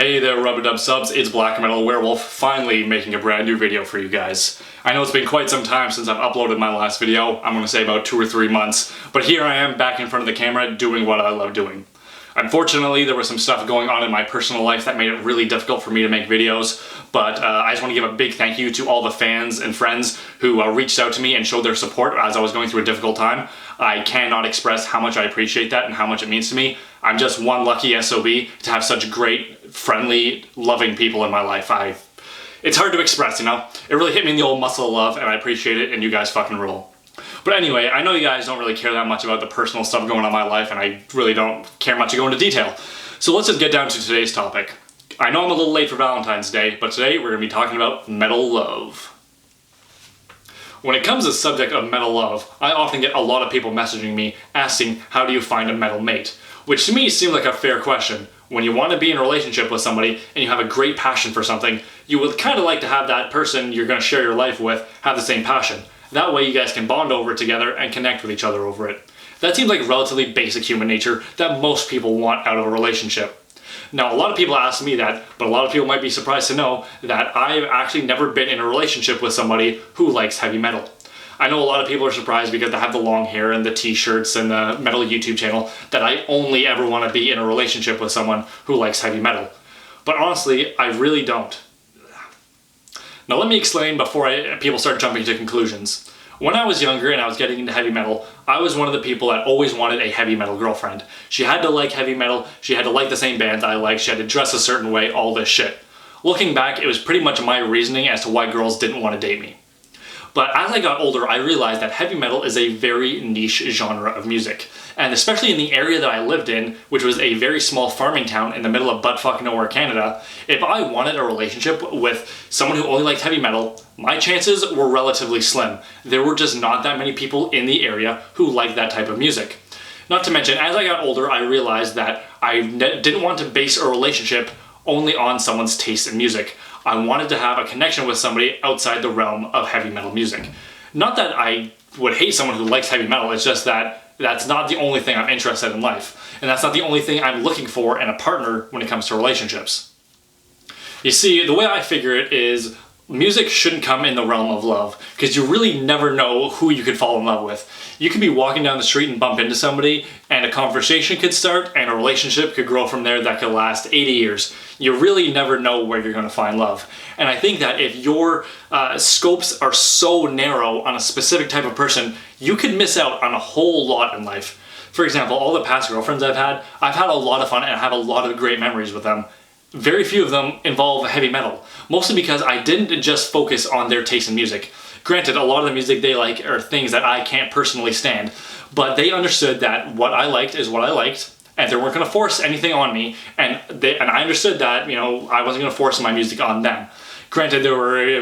Hey there, Rub-a-Dub subs, it's Blackmetalwerewolf, finally making a brand new video for you guys. I know it's been quite some time since I've uploaded my last video, I'm gonna say about 2 or 3 months, but here I am back in front of the camera doing what I love doing. Unfortunately, there was some stuff going on in my personal life that made it really difficult for me to make videos, but I just want to give a big thank you to all the fans and friends who reached out to me and showed their support as I was going through a difficult time. I cannot express how much I appreciate that and how much it means to me. I'm just one lucky SOB to have such great, friendly, loving people in my life. It's hard to express, you know? It really hit me in the old muscle of love, and I appreciate it, and you guys fucking rule. But anyway, I know you guys don't really care that much about the personal stuff going on in my life, and I really don't care much to go into detail. So let's just get down to today's topic. I know I'm a little late for Valentine's Day, but today we're going to be talking about metal love. When it comes to the subject of metal love, I often get a lot of people messaging me asking, how do you find a metal mate? Which to me seems like a fair question. When you want to be in a relationship with somebody and you have a great passion for something, you would kind of like to have that person you're going to share your life with have the same passion. That way you guys can bond over it together and connect with each other over it. That seems like relatively basic human nature that most people want out of a relationship. Now, a lot of people ask me that, but a lot of people might be surprised to know that I've actually never been in a relationship with somebody who likes heavy metal. I know a lot of people are surprised because I have the long hair and the t-shirts and the metal YouTube channel that I only ever want to be in a relationship with someone who likes heavy metal. But honestly, I really don't. Now let me explain before people start jumping to conclusions. When I was younger and I was getting into heavy metal, I was one of the people that always wanted a heavy metal girlfriend. She had to like heavy metal, she had to like the same bands I liked, she had to dress a certain way, all this shit. Looking back, it was pretty much my reasoning as to why girls didn't want to date me. But as I got older, I realized that heavy metal is a very niche genre of music. And especially in the area that I lived in, which was a very small farming town in the middle of butt-fucking nowhere, Canada, if I wanted a relationship with someone who only liked heavy metal, my chances were relatively slim. There were just not that many people in the area who liked that type of music. Not to mention, as I got older, I realized that I didn't want to base a relationship only on someone's taste in music. I wanted to have a connection with somebody outside the realm of heavy metal music. Not that I would hate someone who likes heavy metal, it's just that that's not the only thing I'm interested in life. And that's not the only thing I'm looking for in a partner when it comes to relationships. You see, the way I figure it is, music shouldn't come in the realm of love, because you really never know who you could fall in love with. You could be walking down the street and bump into somebody, and a conversation could start, and a relationship could grow from there that could last 80 years. You really never know where you're going to find love. And I think that if your scopes are so narrow on a specific type of person, you could miss out on a whole lot in life. For example, all the past girlfriends I've had a lot of fun and I have a lot of great memories with them. Very few of them involve heavy metal, mostly because I didn't just focus on their taste in music. Granted, a lot of the music they like are things that I can't personally stand, but they understood that what I liked is what I liked, and they weren't going to force anything on me, and I understood that, you know, I wasn't going to force my music on them. Granted,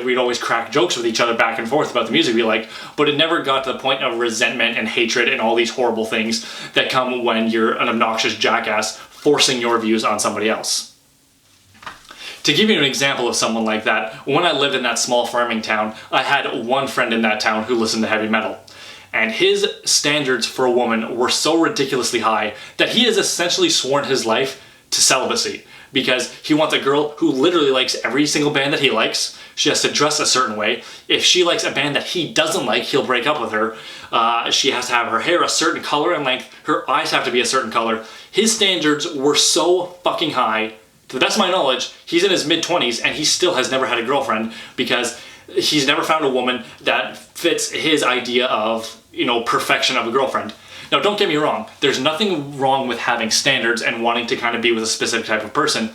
we'd always crack jokes with each other back and forth about the music we liked, but it never got to the point of resentment and hatred and all these horrible things that come when you're an obnoxious jackass forcing your views on somebody else. To give you an example of someone like that, when I lived in that small farming town, I had one friend in that town who listened to heavy metal. And his standards for a woman were so ridiculously high that he has essentially sworn his life to celibacy. Because he wants a girl who literally likes every single band that he likes. She has to dress a certain way. If she likes a band that he doesn't like, he'll break up with her. She has to have her hair a certain color and length. Her eyes have to be a certain color. His standards were so fucking high. To the best of my knowledge, he's in his mid-20s and he still has never had a girlfriend because he's never found a woman that fits his idea of, you know, perfection of a girlfriend. Now, don't get me wrong. There's nothing wrong with having standards and wanting to kind of be with a specific type of person.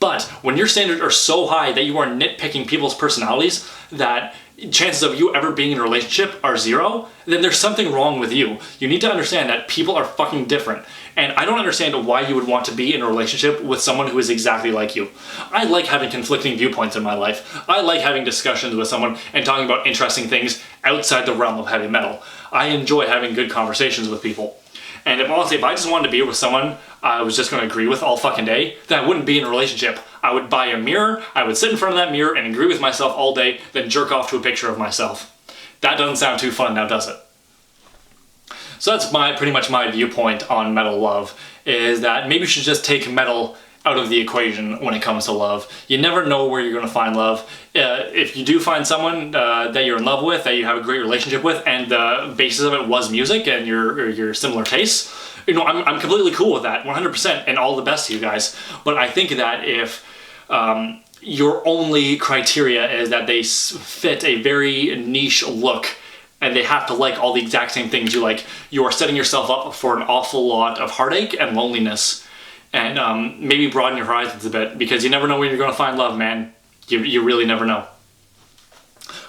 But when your standards are so high that you are nitpicking people's personalities that chances of you ever being in a relationship are zero, then there's something wrong with you. You need to understand that people are fucking different. And I don't understand why you would want to be in a relationship with someone who is exactly like you. I like having conflicting viewpoints in my life. I like having discussions with someone and talking about interesting things outside the realm of heavy metal. I enjoy having good conversations with people. And if honestly, if I just wanted to be with someone I was just going to agree with all fucking day, then I wouldn't be in a relationship. I would buy a mirror, I would sit in front of that mirror and agree with myself all day, then jerk off to a picture of myself. That doesn't sound too fun now, does it? So that's pretty much my viewpoint on metal love, is that maybe you should just take metal out of the equation when it comes to love. You never know where you're going to find love. If you do find someone that you're in love with, that you have a great relationship with, and the basis of it was music and your similar tastes, you know, I'm completely cool with that, 100%, and all the best to you guys. But I think that if your only criteria is that they fit a very niche look, and they have to like all the exact same things you like, you are setting yourself up for an awful lot of heartache and loneliness. And maybe broaden your horizons a bit, because you never know when you're going to find love, man. You really never know.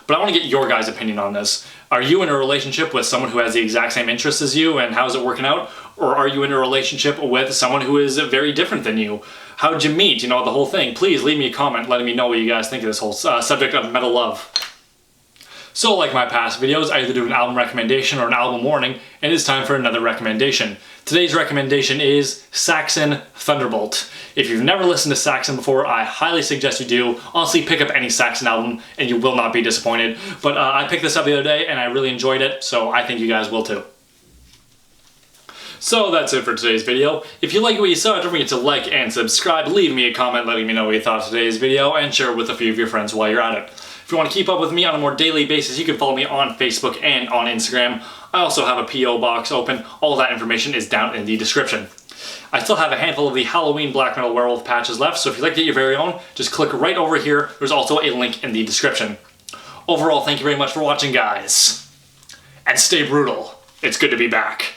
But I want to get your guys' opinion on this. Are you in a relationship with someone who has the exact same interests as you, and how's it working out? Or are you in a relationship with someone who is very different than you? How'd you meet? You know, the whole thing. Please leave me a comment letting me know what you guys think of this whole subject of metal love. So, like my past videos, I either do an album recommendation or an album warning, and it's time for another recommendation. Today's recommendation is Saxon Thunderbolt. If you've never listened to Saxon before, I highly suggest you do. Honestly, pick up any Saxon album and you will not be disappointed. But I picked this up the other day and I really enjoyed it, so I think you guys will too. So that's it for today's video. If you like what you saw, don't forget to like and subscribe, leave me a comment letting me know what you thought of today's video, and share it with a few of your friends while you're at it. If you want to keep up with me on a more daily basis, you can follow me on Facebook and on Instagram. I also have a P.O. box open. All that information is down in the description. I still have a handful of the Halloween Black Metal Werewolf patches left, so if you'd like to get your very own, just click right over here. There's also a link in the description. Overall, thank you very much for watching, guys. And stay brutal. It's good to be back.